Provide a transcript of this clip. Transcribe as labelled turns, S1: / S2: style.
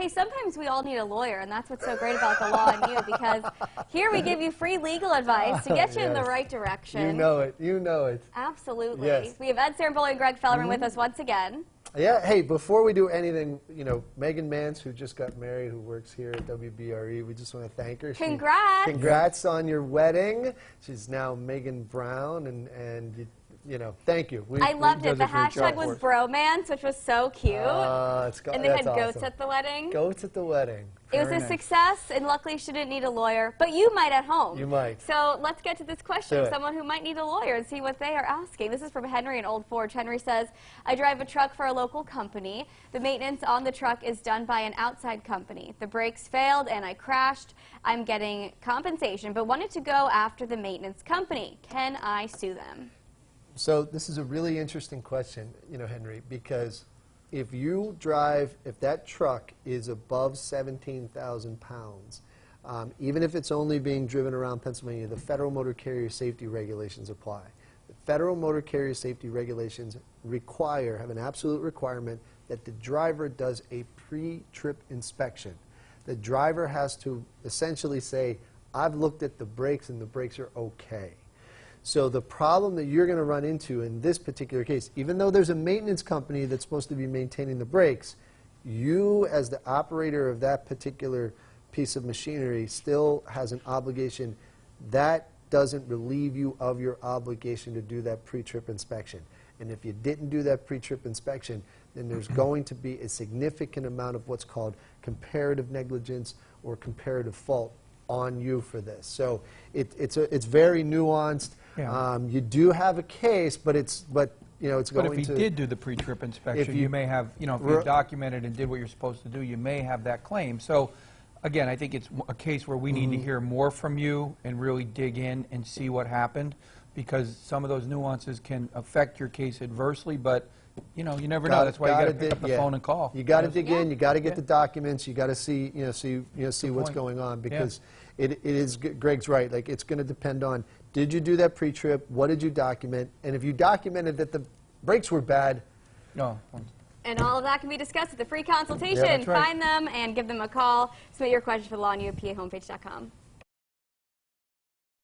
S1: Hey, sometimes we all need a lawyer, and that's what's so great about the Law and You, because here we give you free legal advice to get you in the right direction.
S2: You know it. You know it.
S1: Absolutely.
S2: Yes.
S1: We have Ed Ciarimboli and Greg Fellerman with us once again.
S2: Yeah, hey, before we do anything, you know, Megan Mance, who just got married, who works here at WBRE, we just want to thank her.
S1: Congrats.
S2: Congrats on your wedding. She's now Megan Brown, and you know, thank you.
S1: I loved it. The hashtag was bromance, which was so cute. And they had goats at the wedding.
S2: Goats at the wedding.
S1: It was a success, and luckily she didn't need a lawyer, but you might at home.
S2: You might.
S1: So let's get to this question of someone who might need a lawyer and see what they are asking. This is from Henry in Old Forge. Henry says, I drive a truck for a local company. The maintenance on the truck is done by an outside company. The brakes failed and I crashed. I'm getting compensation, but wanted to go after the maintenance company. Can I sue them?
S2: So this is a really interesting question, you know, Henry, because if that truck is above 17,000 pounds, even if it's only being driven around Pennsylvania, the Federal Motor Carrier Safety Regulations apply. The Federal Motor Carrier Safety Regulations have an absolute requirement that the driver does a pre-trip inspection. The driver has to essentially say, I've looked at the brakes and the brakes are okay. So the problem that you're going to run into in this particular case, even though there's a maintenance company that's supposed to be maintaining the brakes, you as the operator of that particular piece of machinery still has an obligation. That doesn't relieve you of your obligation to do that pre-trip inspection. And if you didn't do that pre-trip inspection, then there's going to be a significant amount of what's called comparative negligence or comparative fault on you for this. So it's very nuanced. Yeah. You do have a case, but you know, it's going to.
S3: But if you did do the pre-trip inspection, you may have, you know, if you documented and did what you're supposed to do, you may have that claim. So, again, I think it's a case where we need to hear more from you and really dig in and see what happened, because some of those nuances can affect your case adversely, but you know, you never know. That's why you got to pick up the phone and call.
S2: You got to dig in. You got to get the documents. You got to see, see what's going on, because it is. Greg's right. Like, it's going to depend on, did you do that pre-trip? What did you document? And if you documented that the brakes were bad,
S3: no.
S1: And all of that can be discussed at the free consultation.
S2: Yeah, that's right.
S1: Find them and give them a call. Submit your questions for the LawAndYou at PAHomepage.com.